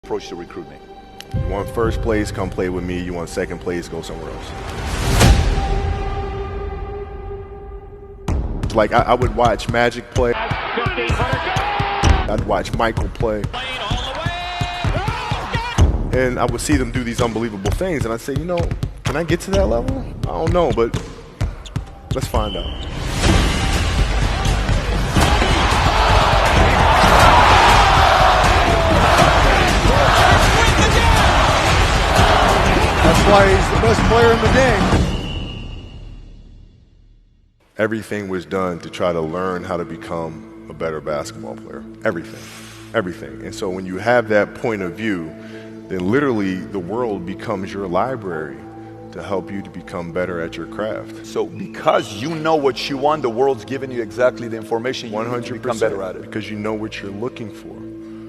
approach to recruiting? You want first place, come play with me. You want second place, go somewhere else. Like, I would watch Magic play. I'd watch Michael play. And I would see them do these unbelievable things, and I'd say, you know, can I get to that level? I don't know, but let's find out. That's why he's the best player in the game. Everything was done to try to learn how to become a better basketball player. Everything. Everything. And so when you have that point of view, then literally the world becomes your library to help you to become better at your craft. So because you know what you want, the world's giving you exactly the information you need to become better at it. Because you know what you're looking for.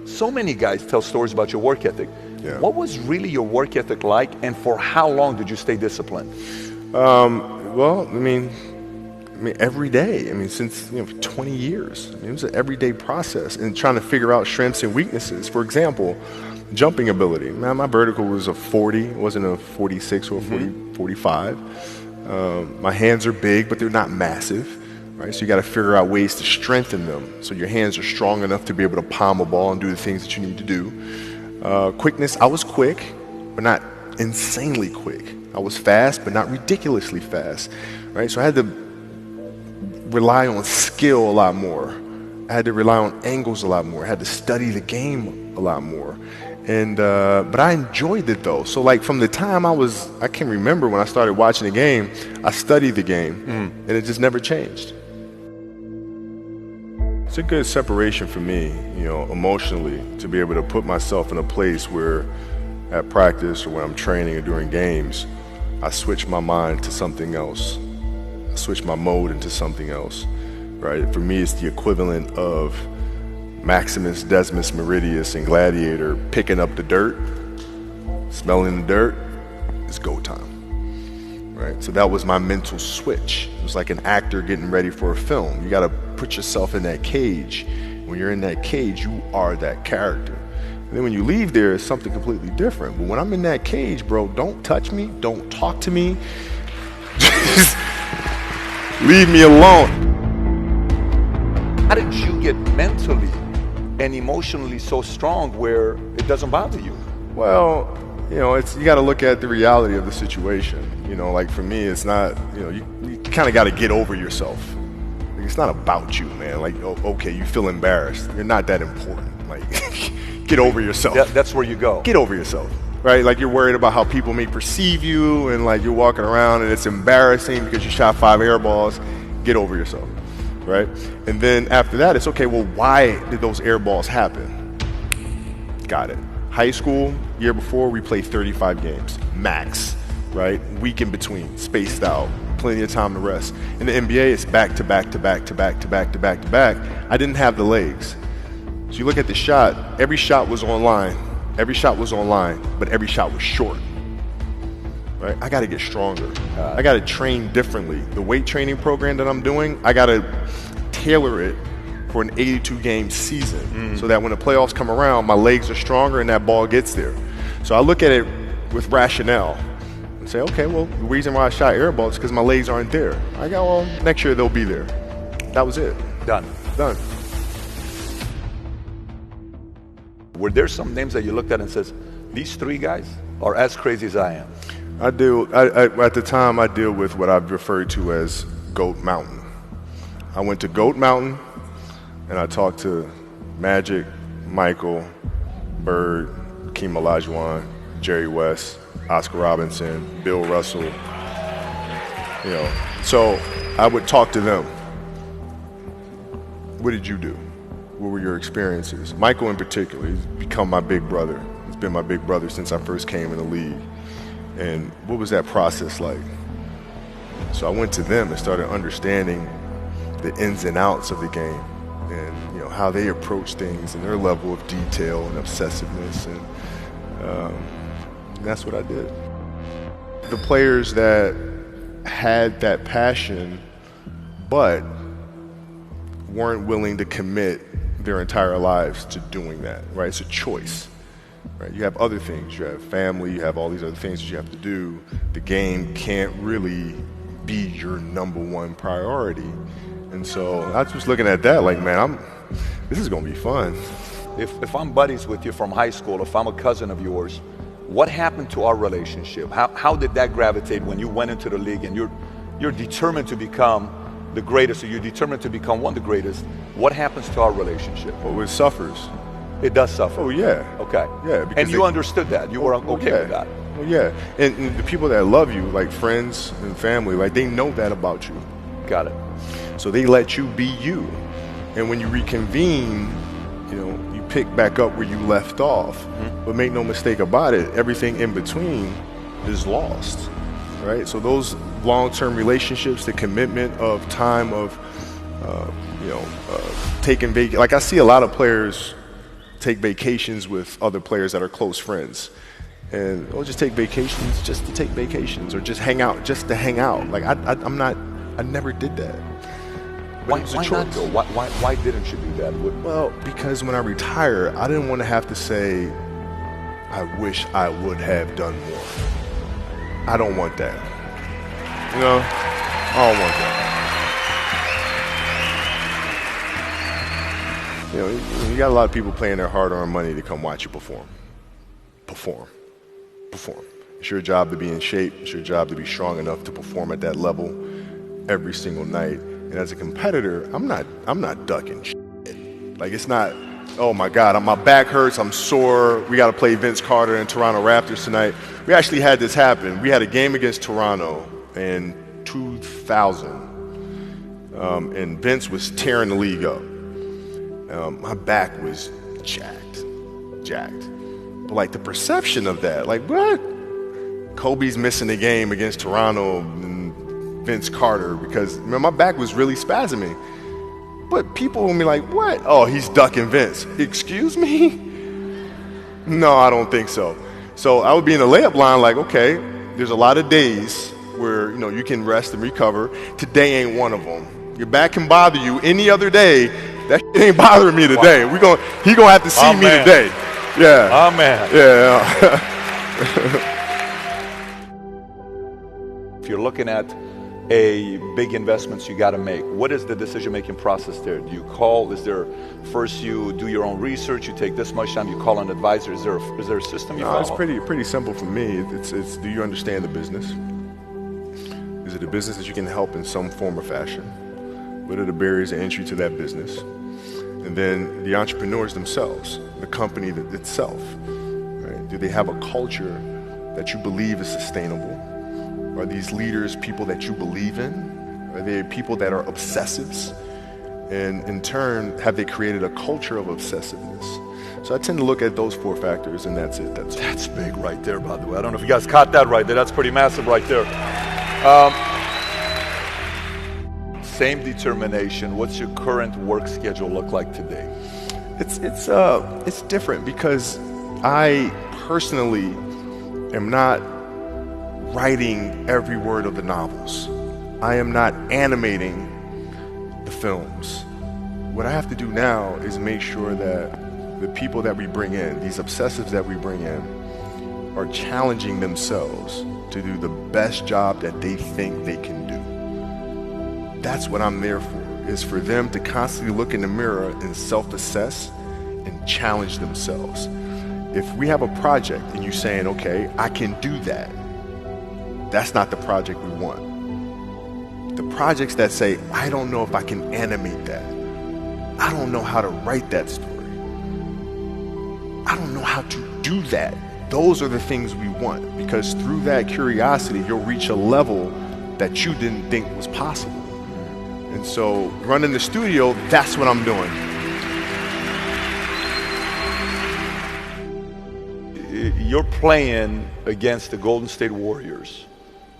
So many guys tell stories about your work ethic. Yeah. What was really your work ethic like, and for how long did you stay disciplined? Well, I mean, every day. I mean, since 20 years. I mean, it was an everyday process and trying to figure out strengths and weaknesses. For example, jumping ability. Man, my vertical was a 40. It wasn't a 46 or a 45. My hands are big, but they're not massive. Right? So you got to figure out ways to strengthen them so your hands are strong enough to be able to palm a ball and do the things that you need to do. Quickness, I was quick, but not insanely quick. I was fast, but not ridiculously fast. Right? So I had to rely on skill a lot more. I had to rely on angles a lot more. I had to study the game a lot more. And but I enjoyed it though. So like from the time I can remember when I started watching the game, I studied the game and it just never changed. It's a good separation for me, emotionally, to be able to put myself in a place where at practice or when I'm training or during games, I switch my mind to something else. I switch my mode into something else, right? For me, it's the equivalent of Maximus Decimus Meridius in Gladiator picking up the dirt, smelling the dirt. It's go time. Right? So that was my mental switch. It was like an actor getting ready for a film. You got to put yourself in that cage. When you're in that cage, you are that character. And then when you leave there, it's something completely different. But when I'm in that cage, bro, don't touch me. Don't talk to me. Just leave me alone. How did you get mentally and emotionally so strong where it doesn't bother you? Well, you got to look at the reality of the situation. Like for me, it's not, you kind of got to get over yourself. Like, it's not about you, man. Like, okay, you feel embarrassed. You're not that important. Like, get over yourself. That's where you go. Get over yourself, right? Like you're worried about how people may perceive you and like you're walking around and it's embarrassing because you shot 5 air balls. Get over yourself, right? And then after that, it's okay, well, why did those air balls happen? Got it. High school, year before, we played 35 games, max, right? Week in between, spaced out, plenty of time to rest. In the NBA, it's back to back to back to back to back to back to back. I didn't have the legs. So you look at the shot, every shot was online. Every shot was online, but every shot was short. Right? I got to get stronger. I got to train differently. The weight training program that I'm doing, I got to tailor it for an 82-game season so that when the playoffs come around, my legs are stronger and that ball gets there. So I look at it with rationale and say, okay, well, the reason why I shot air balls is because my legs aren't there. I go, well, next year they'll be there. That was it. Done. Were there some names that you looked at and says, these 3 guys are as crazy as I am? At the time, I deal with what I've referred to as Goat Mountain. I went to Goat Mountain, and I talked to Magic, Michael, Bird, Hakeem Olajuwon, Jerry West, Oscar Robinson, Bill Russell. So I would talk to them. What did you do? What were your experiences? Michael in particular, he's become my big brother. He's been my big brother since I first came in the league. And what was that process like? So I went to them and started understanding the ins and outs of the game and how they approach things and their level of detail and obsessiveness. And that's what I did. The players that had that passion but weren't willing to commit their entire lives to doing that, right? It's a choice. right? You have other things. You have family. You have all these other things that you have to do. The game can't really be your number one priority. And so I was just looking at that like, man, this is going to be fun. If I'm buddies with you from high school, if I'm a cousin of yours, what happened to our relationship? How did that gravitate when you went into the league and you're determined to become the greatest, or you're determined to become one of the greatest? What happens to our relationship? Well, it suffers. It does suffer. Oh, yeah. Okay. Yeah. And you understood that. You were okay with that. Well, yeah. And the people that love you, like friends and family, like they know that about you. Got it. So they let you be you. And when you reconvene, you pick back up where you left off. Mm-hmm. But make no mistake about it, everything in between is lost, right? So those long-term relationships, the commitment of time of, taking vacation. Like I see a lot of players take vacations with other players that are close friends. And they'll just take vacations just to take vacations, or just hang out just to hang out. Like I never did that. Why not though? Why didn't you do that? Well, because when I retire, I didn't want to have to say, I wish I would have done more. I don't want that. I don't want that. You got a lot of people paying their hard-earned money to come watch you perform. Perform. It's your job to be in shape. It's your job to be strong enough to perform at that level every single night. And as a competitor, I'm not ducking shit. Like, it's not, oh my God, my back hurts, I'm sore, we got to play Vince Carter and Toronto Raptors tonight. We actually had this happen. We had a game against Toronto in 2000, and Vince was tearing the league up. My back was jacked. But like the perception of that, like what? Kobe's missing the game against Toronto and Vince Carter because my back was really spasming. But people will be like, what? Oh, he's ducking Vince. Excuse me? No, I don't think so. So I would be in the layup line like, okay, there's a lot of days where you can rest and recover. Today ain't one of them. Your back can bother you any other day. That shit ain't bothering me today. Wow. He gonna have to see me today. Yeah. Amen. Yeah. If you're looking at a big investments you got to make, what is the decision-making process there? Do you call? Is there first you do your own research? You take this much time. You call an advisor. Is there a system you follow? It's pretty simple for me. It's do you understand the business? Is it a business that you can help in some form or fashion? What are the barriers of entry to that business? And then the entrepreneurs themselves, the company itself, right? Do they have a culture that you believe is sustainable? Are these leaders people that you believe in? Are they people that are obsessives? And in turn, have they created a culture of obsessiveness? So I tend to look at those 4 factors, and that's it. That's big right there, by the way. I don't know if you guys caught that right there. That's pretty massive right there. Same determination. What's your current work schedule look like today? It's different because I personally am not writing every word of the novels. I am not animating the films. What I have to do now is make sure that the people that we bring in, these obsessives that we bring in, are challenging themselves to do the best job that they think they can do. That's what I'm there for, is for them to constantly look in the mirror and self-assess and challenge themselves. If we have a project and you're saying, okay, I can do that, that's not the project we want. The projects that say, I don't know if I can animate that. I don't know how to write that story. I don't know how to do that. Those are the things we want, because through that curiosity, you'll reach a level that you didn't think was possible. And so running the studio, that's what I'm doing. You're playing against the Golden State Warriors.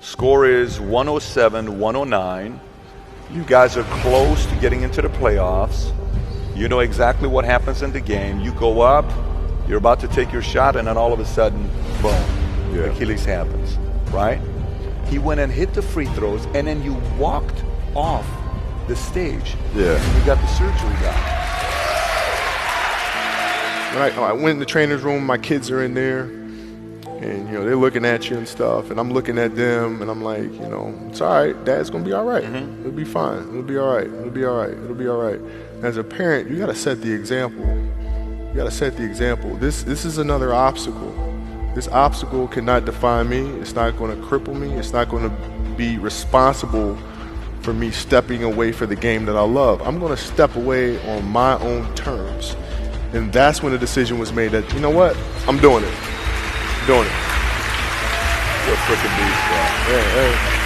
Score is 107-109. You guys are close to getting into the playoffs. You know exactly what happens in the game. You go up, you're about to take your shot, and then all of a sudden, boom, Achilles happens, right? He went and hit the free throws, and then you walked off the stage. Yeah. And you got the surgery done. when I went in the trainer's room, my kids are in there, and they're looking at you and stuff, and I'm looking at them, and I'm like, it's all right. Dad's gonna be all right. It'll be fine. It'll be all right. It'll be all right. It'll be all right. As a parent, you gotta set the example. You gotta set the example. This is another obstacle. This obstacle cannot define me. It's not gonna cripple me. It's not gonna be responsible for me stepping away for the game that I love. I'm gonna step away on my own terms. And that's when the decision was made that, you know what? I'm doing it. I'm doing it. You're a freaking beast, bro. Hey.